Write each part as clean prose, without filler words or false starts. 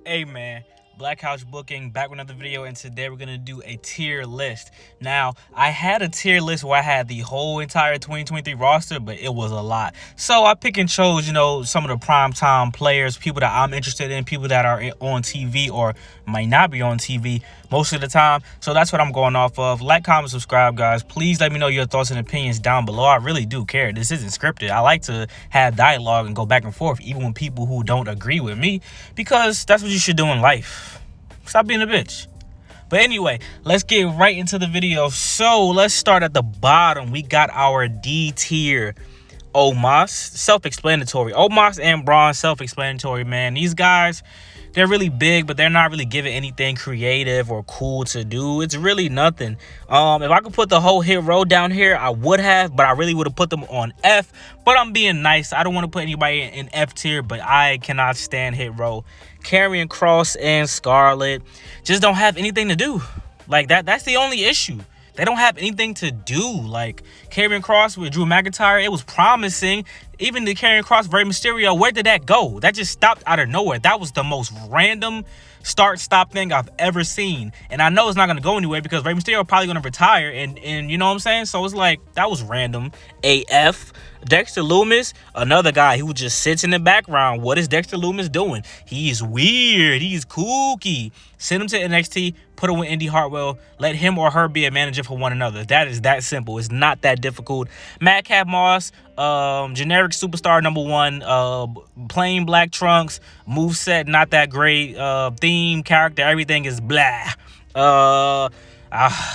Hey man, Black Couch Booking back with another video, and today we're gonna do a tier list. Now, I had a tier list where I had the whole entire 2023 roster, but it was a lot. So I pick and chose, some of the primetime players, people that I'm interested in, people that are on TV or might not be on TV most of the time. So that's what I'm going off of. Like, comment, subscribe, guys. Please let me know your thoughts and opinions down below. I really do care. This isn't scripted. I like to have dialogue and go back and forth, even with people who don't agree with me, because that's what you should do in life. Stop being a bitch. But anyway, let's get right into the video. So let's start at the bottom. We got our D tier. Omos, self-explanatory. Omos and Braun, self-explanatory, man. These guys, they're really big, but they're not really giving anything creative or cool to do. It's really nothing. If I could put the whole hit row down here, I would have, but I really would have put them on F. But I'm being nice. I don't want to put anybody in F tier, but I cannot stand hit row. Karrion Kross and Scarlett just don't have anything to do. Like that's the only issue. They don't have anything to do. Like Karrion Kross with Drew McIntyre, it was promising. Even the Karrion Kross Rey Mysterio, where did that go? That just stopped out of nowhere. That was the most random start-stop thing I've ever seen. And I know it's not going to go anywhere because Rey Mysterio probably going to retire. And you know what I'm saying? So it's like, that was random. AF. Dexter Lumis, another guy who just sits in the background. What is Dexter Lumis doing? He's weird. He's kooky. Send him to NXT. Put him with Indy Hartwell. Let him or her be a manager for one another. That is that simple. It's not that difficult. Madcap Moss, generic superstar number one. Plain black trunks. Moveset, not that great. Theme, character, everything is blah.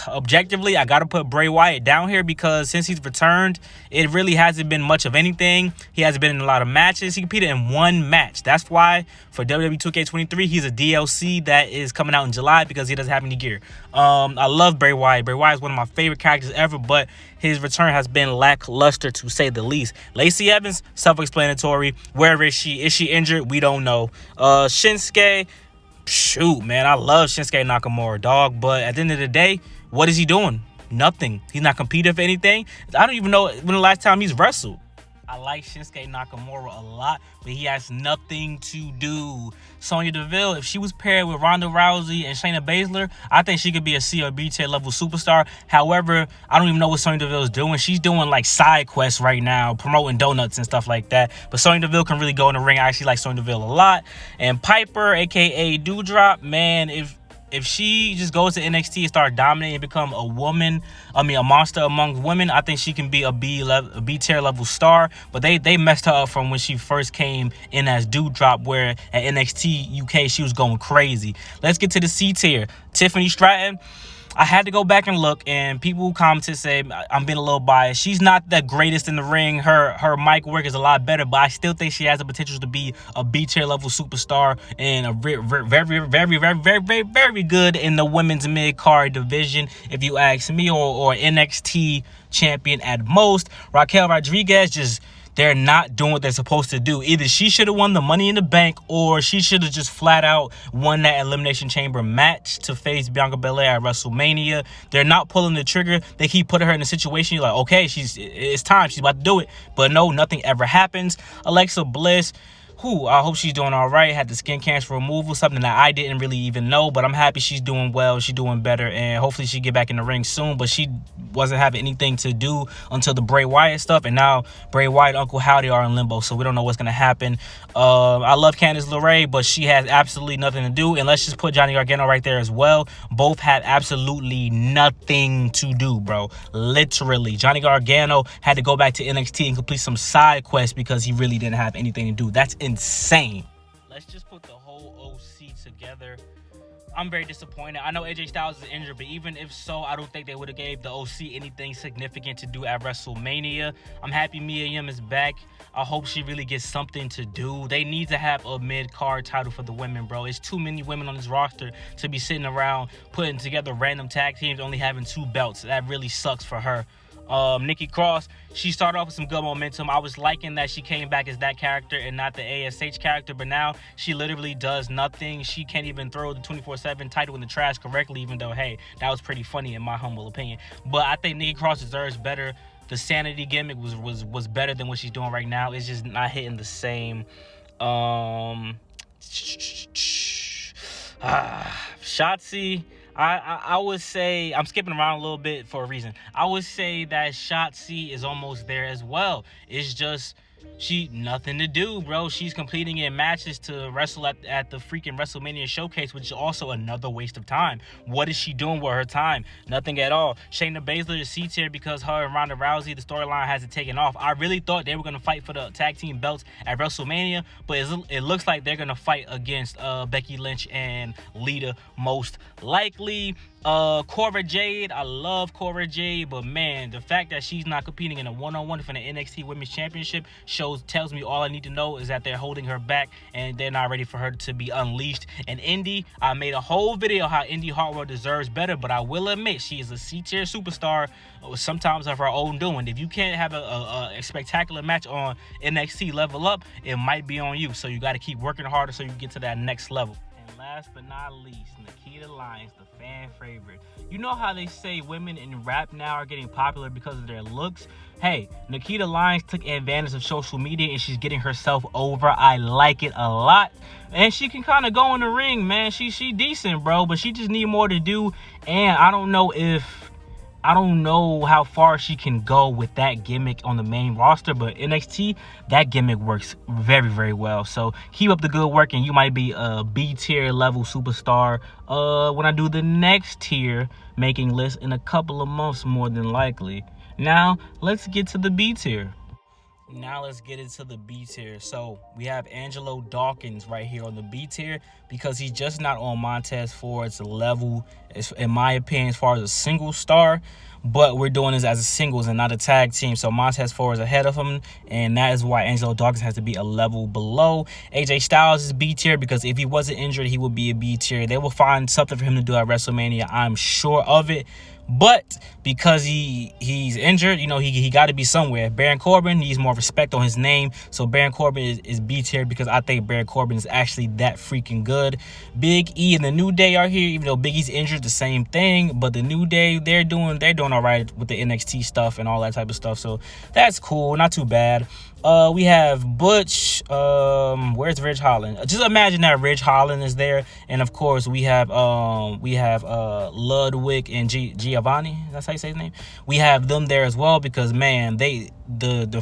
Objectively, I gotta put Bray Wyatt down here because since he's returned, it really hasn't been much of anything. He hasn't been in a lot of matches. He competed in one match. That's why for WWE 2K23, he's a DLC that is coming out in July because he doesn't have any gear. I love Bray Wyatt. Bray Wyatt is one of my favorite characters ever, but his return has been lackluster to say the least. Lacey Evans, self-explanatory. Where is she? Is she injured? We don't know. Shinsuke, shoot, man, I love Shinsuke Nakamura, dog. But at the end of the day, what is he doing? Nothing. He's not competing for anything. I don't even know when the last time he's wrestled. I like Shinsuke Nakamura a lot, but he has nothing to do. Sonya Deville, if she was paired with Ronda Rousey and Shayna Baszler, I think she could be a C or B tier level superstar. However, I don't even know what Sonya Deville is doing. She's doing like side quests right now, promoting donuts and stuff like that. But Sonya Deville can really go in the ring. I actually like Sonya Deville a lot. And Piper, aka Doudrop, man, if she just goes to NXT and start dominating and become a monster among women, I think she can be a B tier level star. But they messed her up from when she first came in as Doudrop, where at NXT UK she was going crazy. Let's get to the C tier. Tiffany Stratton. I had to go back and look, and people who commented say I'm being a little biased. She's not the greatest in the ring. Her mic work is a lot better, but I still think she has the potential to be a B tier level superstar and a very good in the women's mid card division, if you ask me, or NXT champion at most. Raquel Rodriguez, they're not doing what they're supposed to do. Either she should have won the Money in the Bank, or she should have just flat out won that Elimination Chamber match to face Bianca Belair at WrestleMania. They're not pulling the trigger. They keep putting her in a situation you're like, okay, it's time. She's about to do it. But no, nothing ever happens. Alexa Bliss, I hope she's doing all right. Had the skin cancer removal, something that I didn't really even know, but I'm happy she's doing well. She's doing better, and hopefully she get back in the ring soon. But she wasn't having anything to do until the Bray Wyatt stuff, and now Bray Wyatt and Uncle Howdy are in limbo, so we don't know what's going to happen. I love Candice LeRae, but she has absolutely nothing to do, and let's just put Johnny Gargano right there as well. Both have absolutely nothing to do, bro. Literally. Johnny Gargano had to go back to NXT and complete some side quests because he really didn't have anything to do. That's insane. Let's just put the whole OC together. I'm very disappointed. I know AJ Styles is injured, but even if so, I don't think they would have gave the OC anything significant to do at WrestleMania. I'm happy Mia Yim is back. I hope she really gets something to do. They need to have a mid-card title for the women, bro. It's too many women on this roster to be sitting around putting together random tag teams only having 2 belts. That really sucks for her. Nikki Cross, she started off with some good momentum. I was liking that she came back as that character and not the ASH character, but now she literally does nothing. She can't even throw the 24/7 title in the trash correctly, even though, hey, that was pretty funny in my humble opinion. But I think Nikki Cross deserves better. The sanity gimmick was better than what she's doing right now. It's just not hitting the same. Shotzi, I would say, I'm skipping around a little bit for a reason. I would say that Shotzi is almost there as well. It's just she nothing to do, bro. She's competing in matches to wrestle at the freaking WrestleMania showcase, which is also another waste of time. What is she doing with her time? Nothing at all. Shayna Baszler is C tier because her and Ronda Rousey, the storyline hasn't taken off. I really thought they were gonna fight for the tag team belts at WrestleMania, but it looks like they're gonna fight against Becky Lynch and Lita most likely. Cora Jade, I love Cora Jade, but man, the fact that she's not competing in a one-on-one for the NXT Women's Championship tells me all I need to know is that they're holding her back and they're not ready for her to be unleashed. And Indy, I made a whole video how Indy Hartwell deserves better, but I will admit she is a C-tier superstar, sometimes of her own doing. If you can't have a spectacular match on NXT Level Up, it might be on you. So you got to keep working harder so you get to that next level. Last but not least, Nikita Lyons, the fan favorite. You know how they say women in rap now are getting popular because of their looks? Hey, Nikita Lyons took advantage of social media and she's getting herself over. I like it a lot. And she can kind of go in the ring, man. She decent, bro, but she just need more to do. And I don't know how far she can go with that gimmick on the main roster, but NXT, that gimmick works very, very well. So keep up the good work, and you might be a B-tier level superstar when I do the next tier making list in a couple of months, more than likely. Now, let's get to the B tier. Now let's get into the B tier. So we have Angelo Dawkins right here on the B tier because he's just not on Montez Ford's level, in my opinion, as far as a single star. But we're doing this as a singles and not a tag team. So Montez Ford is ahead of him, and that is why Angelo Dawkins has to be a level below. AJ Styles is B tier because if he wasn't injured, he would be a B tier. They will find something for him to do at WrestleMania. I'm sure of it. But because he's injured, you know, he got to be somewhere. Baron Corbin needs more respect on his name. So Baron Corbin is B tier because I think Baron Corbin is actually that freaking good. Big E and the New Day are here, even though Big E's injured, the same thing. But the New Day, they're doing all right with the NXT stuff and all that type of stuff. So that's cool, not too bad. We have Butch. Where's Ridge Holland? Just imagine that Ridge Holland is there, and of course we have Ludwig and Giovanni. That's how you say his name. We have them there as well because man, the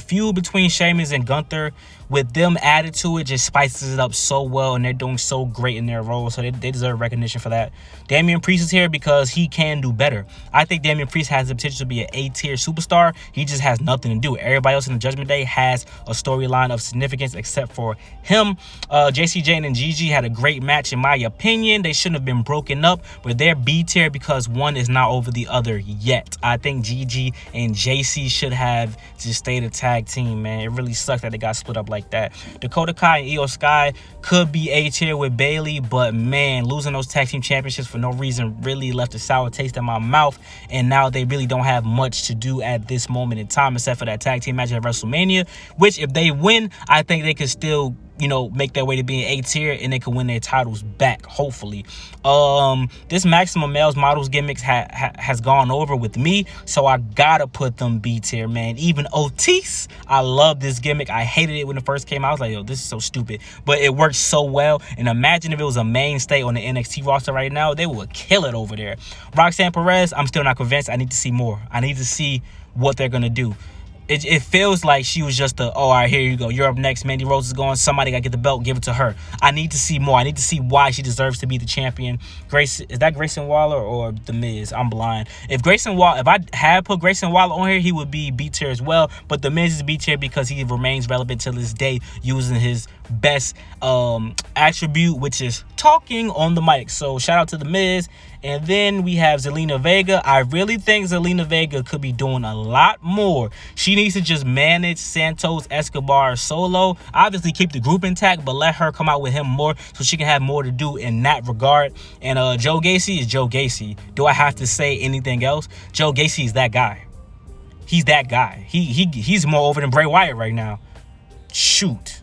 feud between Sheamus and Gunther, with them added to it, just spices it up so well, and they're doing so great in their roles, so they deserve recognition for that. Damian Priest is here because he can do better. I think Damian Priest has the potential to be an A-tier superstar. He just has nothing to do. Everybody else in the Judgment Day has a storyline of significance except for him. JC Jane and Gigi had a great match in my opinion. They shouldn't have been broken up, but they're B-tier because one is not over the other yet. I think Gigi and JC should have just stayed a tag team, man. It really sucks that they got split up like that. Dakota Kai and Io Sky could be A-tier with Bayley, but man, losing those tag team championships for no reason really left a sour taste in my mouth, and now they really don't have much to do at this moment in time except for that tag team match at WrestleMania, which if they win, I think they could still, you know, make their way to being A-tier and they can win their titles back, hopefully. This Maximum Males Models gimmicks has gone over with me, so I gotta put them B-tier, man. Even Otis, I love this gimmick. I hated it when it first came out. I was like, yo, this is so stupid, but it works so well. And imagine if it was a mainstay on the NXT roster right now, they would kill it over there. Roxanne Perez, I'm still not convinced. I need to see more. I need to see what they're gonna do. It feels like she was just all right, here you go. You're up next. Mandy Rose is going. Somebody got to get the belt. Give it to her. I need to see more. I need to see why she deserves to be the champion. Is that Grayson Waller or The Miz? I'm blind. If I had put Grayson Waller on here, he would be B tier as well. But The Miz is B tier because he remains relevant to this day using his best attribute, which is talking on the mic. So shout out to The Miz. And then we have Zelina Vega. I really think Zelina Vega could be doing a lot more. She needs to just manage Santos Escobar solo. Obviously keep the group intact, but let her come out with him more so she can have more to do in that regard. And Joe Gacy is Joe Gacy. Do I have to say anything else? Joe Gacy is that guy. He's that guy. He's more over than Bray Wyatt right now. Shoot.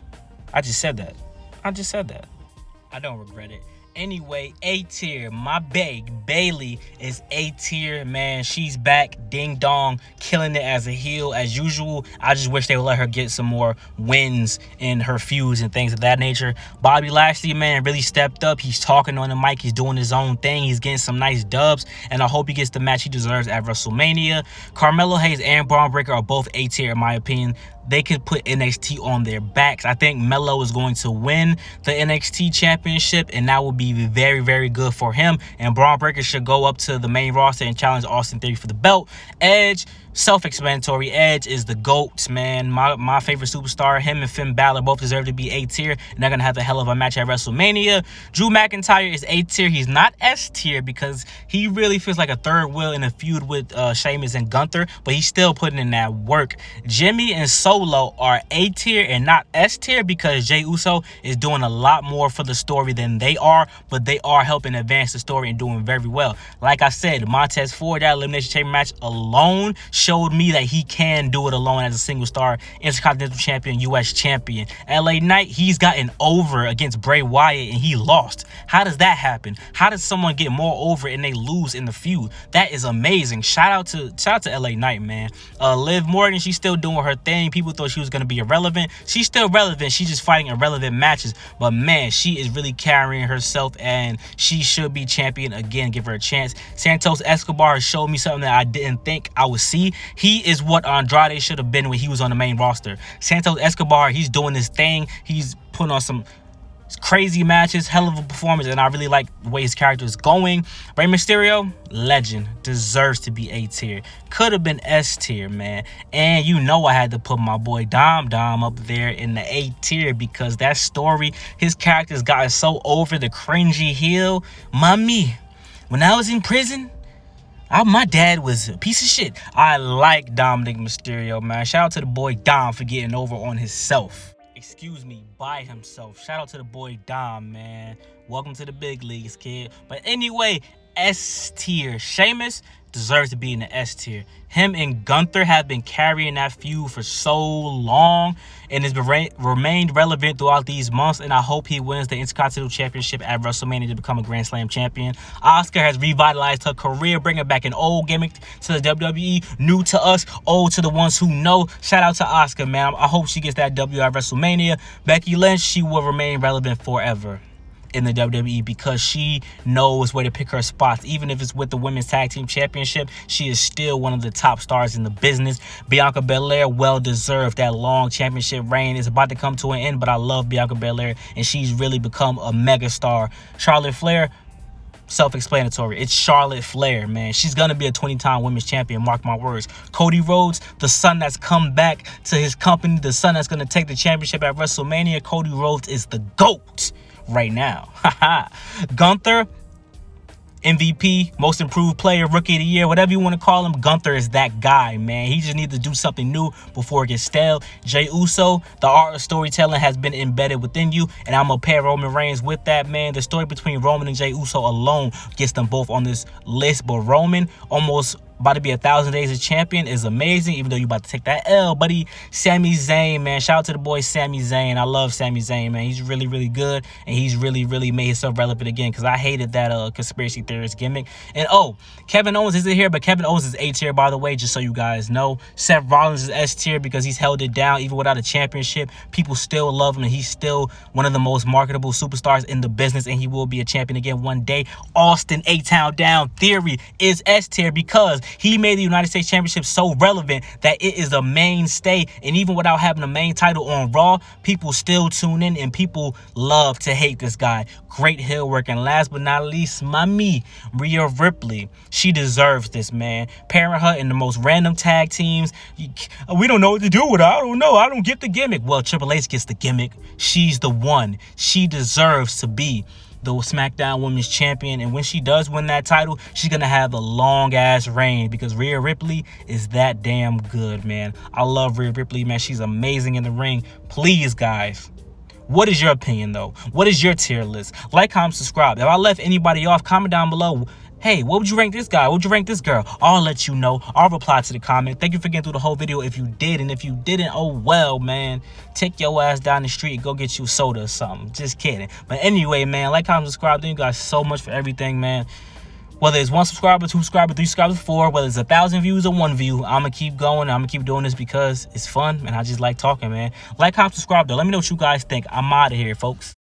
I just said that. I don't regret it. Anyway, A tier, my Bailey is A tier, man. She's back, ding dong, killing it as a heel as usual. I just wish they would let her get some more wins in her feuds and things of that nature. Bobby Lashley, man, really stepped up. He's talking on the mic, he's doing his own thing, he's getting some nice dubs, and I hope he gets the match he deserves at WrestleMania. Carmelo Hayes and Braun Breaker are both A tier in my opinion. They could put NXT on their backs. I think Melo is going to win the NXT championship, and that will be very, very good for him. And Braun Breaker should go up to the main roster and challenge Austin Theory for the belt. Edge, self-explanatory. Edge is the GOAT, man. My favorite superstar. Him and Finn Balor both deserve to be A tier, and they're going to have a hell of a match at WrestleMania. Drew McIntyre is A tier. He's not S tier because he really feels like a third wheel in a feud with Sheamus and Gunther, but he's still putting in that work. Jimmy and Solo are A tier and not S tier because Jey Uso is doing a lot more for the story than they are, but they are helping advance the story and doing very well. Like I said, Montez Ford, that Elimination Chamber match alone showed me that he can do it alone as a single star Intercontinental Champion, US Champion. LA Knight, he's gotten over against Bray Wyatt and he lost. How does that happen? How does someone get more over and they lose in the feud? That is amazing. Shout out to LA Knight, man. Liv Morgan, she's still doing her thing. People thought she was going to be irrelevant. She's still relevant. She's just fighting irrelevant matches. But man, she is really carrying herself and she should be champion again. Give her a chance. Santos Escobar showed me something that I didn't think I would see. He is what Andrade should have been when he was on the main roster. Santos Escobar, he's doing his thing. He's putting on some crazy matches, hell of a performance, and I really like the way his character is going. Rey Mysterio, legend, deserves to be A tier. Could have been S tier, man. And you know I had to put my boy Dom up there in the A tier because that story, his character's gotten so over the cringy heel. Mommy, when I was in prison, my dad was a piece of shit. I like Dominic Mysterio, man. Shout out to the boy Dom for getting over on himself. Excuse me, by himself. Shout out to the boy Dom, man. Welcome to the big leagues, kid. But anyway, S tier. Sheamus deserves to be in the S tier. Him and Gunther have been carrying that feud for so long and has remained relevant throughout these months, and I hope he wins the Intercontinental Championship at WrestleMania to become a Grand Slam champion. Asuka has revitalized her career, bringing back an old gimmick to the WWE, new to us, old to the ones who know. Shout out to Asuka, man. I hope she gets that W at WrestleMania. Becky Lynch, she will remain relevant forever in the WWE because she knows where to pick her spots. Even if it's with the Women's Tag Team Championship, she is still one of the top stars in the business. Bianca Belair, well deserved. That long championship reign is about to come to an end, but I love Bianca Belair and she's really become a mega star. Charlotte Flair, self-explanatory. It's Charlotte Flair, man. She's gonna be a 20-time women's champion, mark my words. Cody Rhodes, the son that's come back to his company, the son that's gonna take the championship at WrestleMania. Cody Rhodes is the GOAT right now. Gunther, MVP, most improved player, rookie of the year, whatever you want to call him, Gunther is that guy, man. He just needs to do something new before it gets stale. Jey Uso, the art of storytelling has been embedded within you, and I'm going to pair Roman Reigns with that, man. The story between Roman and Jey Uso alone gets them both on this list, but Roman almost about to be 1,000 days as champion is amazing, even though you about to take that L, buddy. Sami Zayn, man. Shout out to the boy Sami Zayn. I love Sami Zayn, man. He's really, really good, and he's really, really made himself relevant again because I hated that conspiracy theorist gimmick. And, oh, Kevin Owens isn't here, but Kevin Owens is A tier, by the way, just so you guys know. Seth Rollins is S tier because he's held it down even without a championship. People still love him, and he's still one of the most marketable superstars in the business, and he will be a champion again one day. Austin A-Town Down Theory is S tier because he made the United States Championship so relevant that it is a mainstay, and even without having a main title on Raw, people still tune in and people love to hate this guy. Great heel work. And last but not least, mommy Rhea Ripley. She deserves this, man. Pairing her in the most random tag teams. We don't know what to do with her. I don't know. I don't get the gimmick. Well, Triple H gets the gimmick. She's the one. She deserves to be the SmackDown Women's Champion, and when she does win that title, she's gonna have a long-ass reign because Rhea Ripley is that damn good, man. I love Rhea Ripley, man. She's amazing in the ring. Please, guys, what is your opinion, though? What is your tier list? Like, comment, subscribe. If I left anybody off, comment down below. hey, what would you rank this guy? What would you rank this girl? I'll let you know. I'll reply to the comment. Thank you for getting through the whole video if you did. And if you didn't, oh well, man. Take your ass down the street and go get you soda or something. Just kidding. But anyway, man, like, comment, subscribe. Thank you guys so much for everything, man. Whether it's 1 subscriber, 2 subscribers, 3 subscribers, 4, whether it's 1,000 views or 1 view, I'm going to keep going. I'm going to keep doing this because it's fun and I just like talking, man. Like, comment, subscribe, though. Let me know what you guys think. I'm out of here, folks.